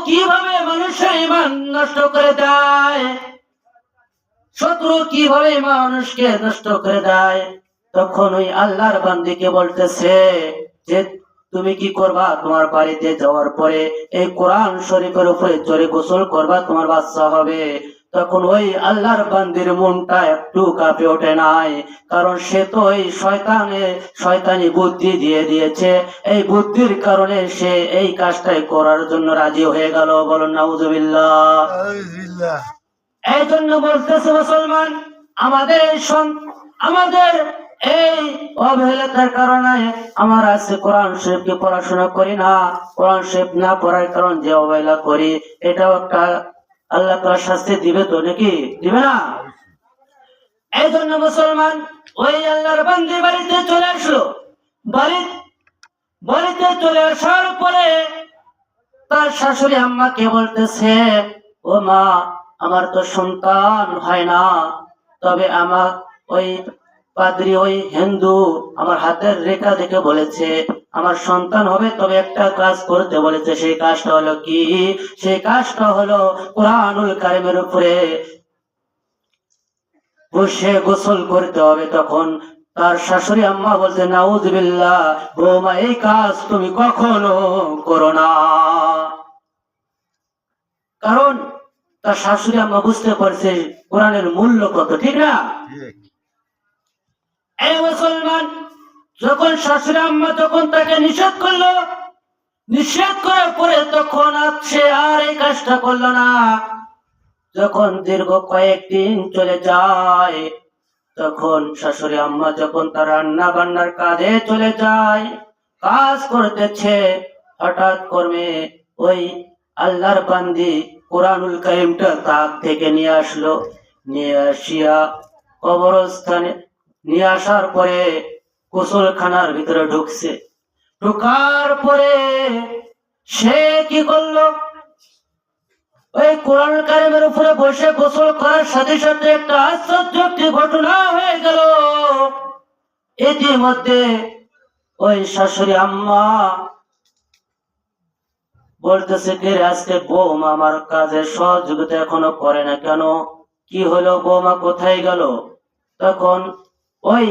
কিভাবে মানুষের ঈমান নষ্ট করে দেয়, শত্রু কিভাবে মানুষকে নষ্ট করে দেয়। তখন ওই আল্লাহর বান্দিকে বলতেছে যে তুমি কি করবা? তোমার বাড়িতে যাওয়ার পরে এই কোরআন শরীফের উপরে চড়ে গোসল করবা, তোমার বাচ্চা হবে। তখন ওই আল্লাহর বান্দির মনটা একটু কাঁপে ওঠে নাই, কারণ সে তো ওই শয়তানি বুদ্ধি দিয়ে দিয়েছে। এই বুদ্ধির কারণে সে এই কাজটাই করার জন্য রাজি হয়ে গেল। বলুন নাউজুবিল্লাহ। এই জন্য বলতেছে মুসলমান, আমাদের এই অবহেলার কারণে আমরা আজকে কোরআন শরীফকে পড়াশোনা করি না। কোরআন শরীফ না পড়ার কারণ যে অবহেলা করি, এটাও একটা আল্লাহ তাআলা শাস্তি দিবে তো নাকি? দিবে না? এই জন্য মুসলমান ওই আল্লাহর বান্দি বাড়িতে চলে আসলো। বাড়িতে চলে আসার পরে তার শাশুড়ি আম্মাকে বলতেছে ও মা, আমার তো সন্তান হয় না, তবে আমার ওই পাদ্রী, ওই হিন্দু আমার হাতের রেখা দেখে বলেছে আমার সন্তান হবে, তবে একটা কাজ করতে বলেছে। সেই কাজটা হলো কি? সেই কাজটা হলো কুরআনুল কারীমের উপরে বসে গোসল করতে হবে। তখন তার শাশুড়ি আম্মা বলছে নাউজুবিল্লাহ, বৌমা এই কাজ তুমি কখনো করো না। কারণ তার শাশুড়ি আম্মা বুঝতে পারছে কোরআনের মূল্য কত, ঠিক না? এই মুসলমান, যখন শাশুড়ি আম্মা যখন তাকে নিষেধ করলো, নিষেধ করার পরে তখন সে আর এই কাজটা করলো না। যখন দীর্ঘ কয়েকদিন চলে যায়, তখন শাশুড়ি আম্মা যখন তার রান্না বান্নার কাজে চলে যায়, কাজ করতেছে, হঠাৎ করে ওই আল্লাহর বান্দি কোরআনুল কারীমটা তাক থেকে নিয়ে আসলো। নিয়ে আসিয়া কবরস্থানে নিয়ে আসার পরে গোসলখানার ভিতরে ঢুকছে। ঢোকার পরে সে কি করলো? ওই কোরআন কারীমের উপরে বসে গোসল করার সাথে সাথে একটা আশ্চর্য একটি ঘটনা হয়ে গেল। ইতিমধ্যে ওই শাশুড়ি আম্মা বলতেছে কে আজকে বৌমা আমার কাজের সহযোগিতা এখনো করে না কেন? কি হলো, বৌমা কোথায় গেল? তখন ওই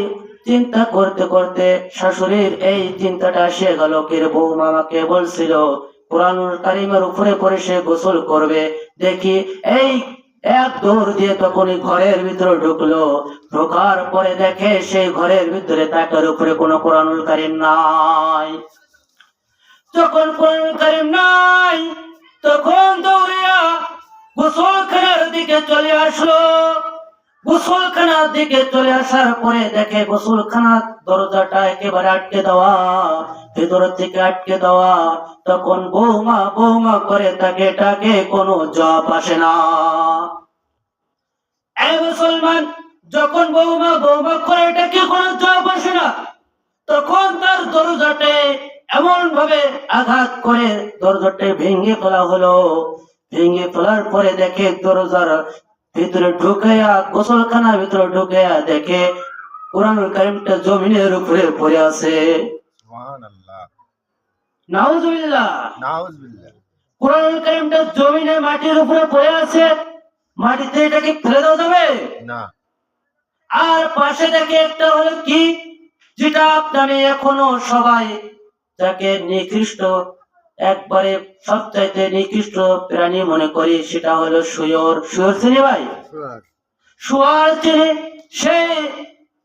চিন্তা করতে করতে শাশুড়ির এই চিন্তাটা এসে গেল, কে বৌমা আমাকে বলছিল কোরআনুল কারীমের উপরে পড়ে সে গোসল করবে। দেখি এই এক দৌড় দিয়ে তখনই ঘরের ভিতরে ঢুকলো। ঢোকার পরে দেখে সেই ঘরের ভিতরে তাকের উপরে কোনো কোরআনুল কারীম নাই। যখন কোরআনুল কারীম নাই, তখন দৌড়িয়া গোসলখানার দিকে চলে আসলো। গোসলখানার দিকে চলে আসার পরে দেখে গোসলখানার দরজাটা একেবারে আটকে দেওয়া, ভেতর থেকে আটকে দেওয়া। তখন বৌমা বৌমা করে তাকে ডাকে, কোনো জবাব আসে না। এই মুসলমান, যখন বৌমা বৌমা করে এটাকে কোনো জবাব আসে না, তখন তার দরজাটে এমন ভাবে আঘাত করে দরজাটে ভেঙে ফেলা হলো। ভেঙে ফেলার পরে দেখে দরজার ভিতরে ঢুকাইয়া, গোসলখানার ভিতরে ঢুকাইয়া দেখে কোরআনুল কারীমটা জমিনের উপরে পড়ে আছে। সুবহানাল্লাহ, নাউজুবিল্লাহ। নাউজুবিল্লাহ। কোরআনুল কারীমটা জমিনে মাটির উপরে পড়ে আছে, মাটিতে এটাকে ফেলে দেওয়া যাবে না। আর পাশে দেখে একটা হলো কি, যেটা আপনি এখনো সবাই যাকে নিকৃষ্ট, একবারে সবচাইতে নিকৃষ্ট প্রাণী মনে করি, সেটা হলো শুয়োর। শুয়োর চিনি ভাই? শুয়োর চিনি। সেই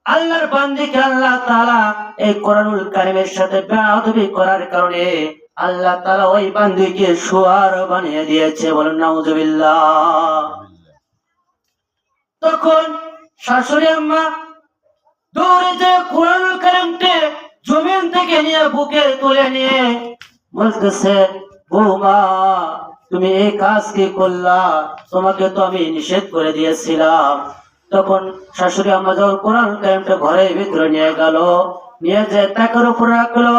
আল্লাহর বান্দিকে আল্লাহ তাআলা এই কোরআনুল কারীমের সাথে বেয়াদবি করার কারণে আল্লাহ তাআলা ওই বান্দিকে শুয়োর বানিয়ে দিয়েছে। বলেন নাউজুবিল্লাহ। তখন শাশুড়ি আম্মা দৌড়ে যে কোরআনুল কারীমকে জমিন থেকে নিয়ে বুকে তুলে নিয়ে বলতেছে, বৌমা তুমি এই কাজ কি করলা? তোমাকে তো আমি নিষেধ করে দিয়েছিলাম। তখন শাশুড়ি আম্মা যখন কোরআনুল কারীমটা ঘরের ভিতরে নিয়ে গেল, নিয়ে যে তাকের উপর রাখলো,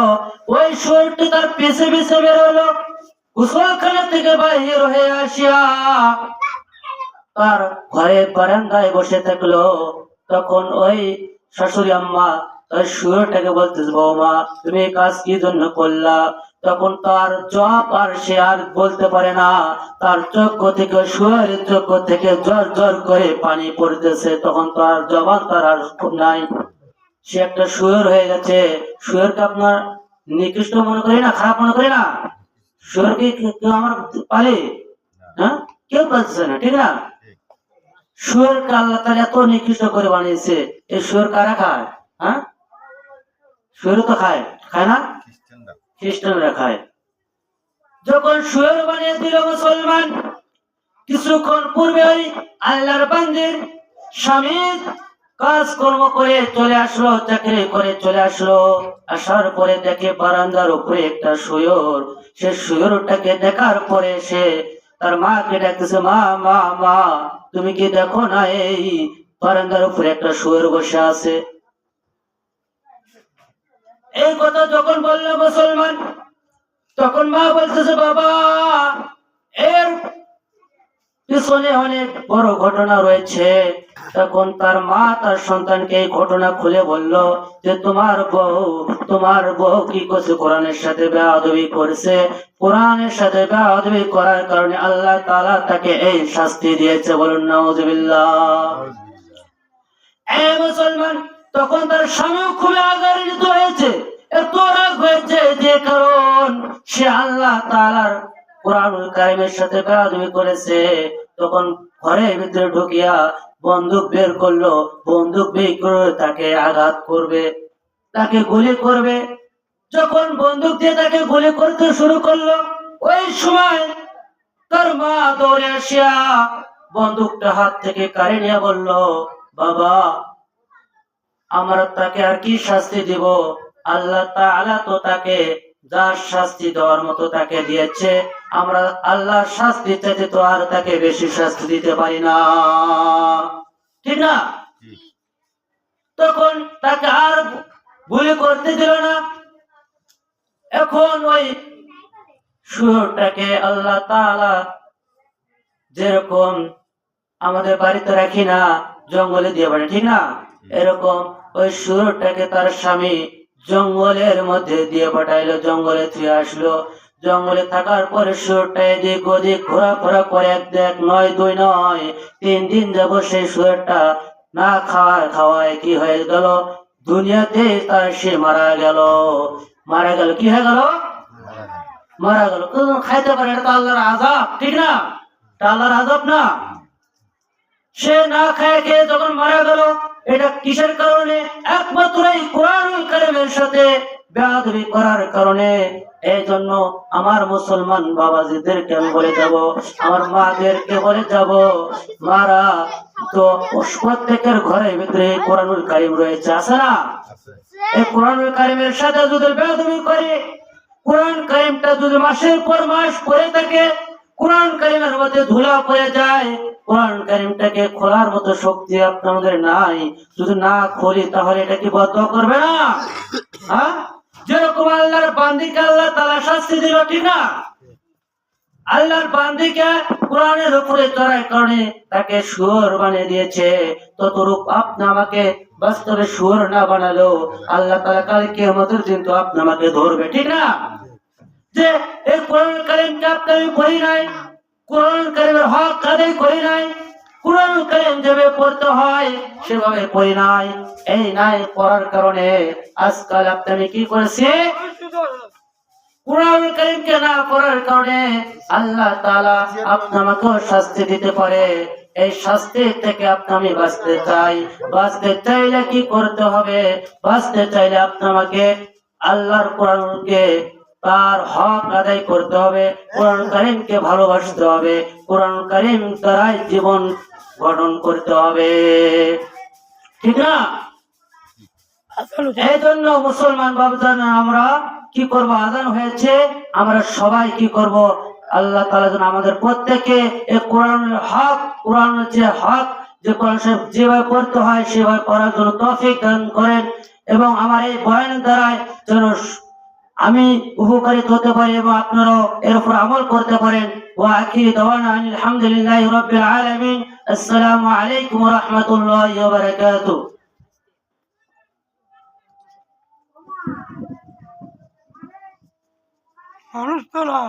ওই শুয়োরটি তার পিছে পিছে বের হলো। গোসলখানা থেকে বাহির হয়ে আসিয়া তার ঘরে বারান্দায় বসে থাকলো। তখন ওই শাশুড়ি আম্মা তার শুয়োরটাকে বলতেছে, বৌমা তুমি এই কাজ কি জন্য করলা? তখন তার জবাব আর সে আর বলতে পারে না। তার চোখ থেকে, শুয়োরের চোখ থেকে জর জর করে পানি পড়তেছে। তখন তার জবাব তার আর নাই। সে একটা শুয়োর হয়ে গেছে। শুয়োরকে আপনার নিকৃষ্ট মনে করি না, খারাপ মনে করি না। শুয়োরকে কেউ আমার পালে? হ্যাঁ, কেউ পালছে না, ঠিক না? শুয়োরকে আল্লাহ তাআলা এত নিকৃষ্ট করে বানিয়েছে। এই শুয়োর কারা খায়? হ্যাঁ, শুয়োর তো খায়, খায় না? খ্রিস্টানরা খায়। যখন শুয়োর বানিয়ে দিল মুসলমান, কিছুক্ষণ পূর্বে ওই আল্লাহর বান্দির স্বামী কাজকর্ম করে চলে আসলো, চাকরি করে চলে আসলো। আসার পরে দেখে বারান্দার উপরে একটা শুয়োর। সে শুয়োরটাকে দেখার পরে সে তার মাকে ডাকতেছে, মা মা মা তুমি কি দেখো না এই বারান্দার উপরে একটা শুয়োর বসে আছে? এই কথা যখন বললো মুসলমান, তখন মা বলতেছে, বাবা এর পিছনে অনেক বড় ঘটনা রয়েছে। তখন তার মা তার সন্তানকে এই ঘটনা খুলে বলল যে তোমার বউ কি করছে? কোরআনের সাথে বেয়াদবি করেছে। কোরআনের সাথে বেয়াদবি করার কারণে আল্লাহ তাআলা তাকে এই শাস্তি দিয়েছে। বলুন নাউজুবিল্লাহ। এই মুসলমান, তখন তার স্বামী খুবই আঘাত হয়েছে, এত রাগ হয়েছে যে কারণ সে আল্লাহ তাআলার কোরআনুল কারীমের সাথে বেয়াদবি করেছে। তখন ঘরের ভিতরে ঢুকিয়া বন্দুক বের করলো। বন্দুক বের করে তাকে আঘাত করবে, তাকে গুলি করবে। যখন বন্দুক দিয়ে তাকে গুলি করতে শুরু করলো, ওই সময় তার মা দৌড়ে আসিয়া বন্দুকটা হাত থেকে কাড়ে নিয়ে বলল, বাবা আমরা তাকে আর কি শাস্তি দিব? আল্লাহ তাআলা তো তাকে যার শাস্তি দেওয়ার মতো তাকে দিয়েছে। আমরা আল্লাহর শাস্তি চাইতে তো আর তাকে বেশি শাস্তি দিতে পারি না, ঠিক না? তখন তাকে আর গুলি করতে দিল না। এখন ওই শুয়োরটাকে আল্লাহ তাআলা যেরকম আমাদের বাড়িতে রাখি না, জঙ্গলে দিয়ে বাড়ি, ঠিক না? এরকম ওই শুয়োরটাকে তার স্বামী জঙ্গলের মধ্যে দিয়ে পাঠাইলো, জঙ্গলে থুয়ে আসলো। জঙ্গলে থাকার পরে শুয়োরটা এদিক ওদিক ঘোরাফেরা করে, এক নয় দুই নয় 3 দিন যাব সেই শুয়োরটা না খাওয়ায় কি হয়ে গেল? দুনিয়াতে তার সে মারা গেল। মারা গেল, কি হয়ে গেল? মারা গেল। খাইতে পারে, এটা তো আল্লাহর আযাব, ঠিক না? এটা আল্লাহর আযাব না? সে না খায় খেয়ে যখন মারা গেল, এটা কিসের কারণে? একমাত্র এই কোরআনুল কারীমের সাথে বেয়াদবি করার কারণে। এই জন্য আমার মুসলমান বাবাজিদেরকে আমি বলে যাব, আমার মাদেরকে বলে যাব, মারা তো প্রত্যেকের ঘরের ভিতরে কোরআনুল কারীম রয়েছে, আছে না? এই কোরআনুল কারীমের সাথে যদি বেয়াদবি করে, কোরআন কারীমটা যদি মাসের পর মাস পড়ে থাকে, কোরআন কারীমের মধ্যে ধুলা পড়ে যায়, কোরআন কারীমটাকে খোলার মতো শক্তি আপনাদের নাই, যদি না খুলি তাহলে এটা কি বদয়া করবে না? হ্যাঁ, যেরকম আল্লাহর বান্দিকে আল্লাহ তাআলা শাস্তি দিল, ঠিক না? আল্লাহর বান্দিকে কোরআনের উপরে চড়ার কারণে তাকে শুয়োর বানিয়ে দিয়েছে, ততরূপ আপনি আমাকে বাস্তবে শুয়োর না বানালো আল্লাহ তাআলা কাল কিয়ামতের দিন তো আপনি আমাকে ধরবে, ঠিক না? যে এই কোরআন কারীমকে আপনি আমি পড়ি নাই, কোরআন কারীমের হক আদায় করি নাই, কোরআন কারীম যেভাবে পড়তে হয় সেভাবে পড়ি নাই, এই নাই পড়ার কারণে আজকাল আপনি আমি কি করেছি? কোরআন কারীমকে না পড়ার কারণে আল্লাহ তাআলা আপনাকে শাস্তি দিতে পারে। এই শাস্তি থেকে আপনি আমি বাঁচতে চাই, বাঁচতে চাইলে কি করতে হবে? বাঁচতে চাইলে আপনাকে আল্লাহর কোরআনকে তার হক আদায় করতে হবে, কোরআন কারীমকে ভালোবাসতে হবে, কোরআন কারীম দ্বারাই জীবন গঠন করতে হবে, ঠিক না? এই জন্য মুসলমান বাবুজান আমরা কি করব? আযান হয়েছে, আমরা সবাই কি করব? আল্লাহ তাআলা যেন আমাদের প্রত্যেককে এই কোরআনের হক, কোরআনের যে হক, যে কোরআন শরীফ যেভাবে পড়তে হয় সেভাবে পড়ার জন্য তৌফিক দান করেন, এবং আমার এই বয়ানের দ্বারা যেন আমি উপকারিত হতে পারি এবং আপনারাও এর উপর আমল করতে পারেন। ওয়া আখিরু দাওয়ানা আলহামদুলিল্লাহি রাব্বিল আলামিন। আসসালামু আলাইকুম ওয়া রাহমাতুল্লাহি ওয়া বারাকাতুহু। মানুষ তো না।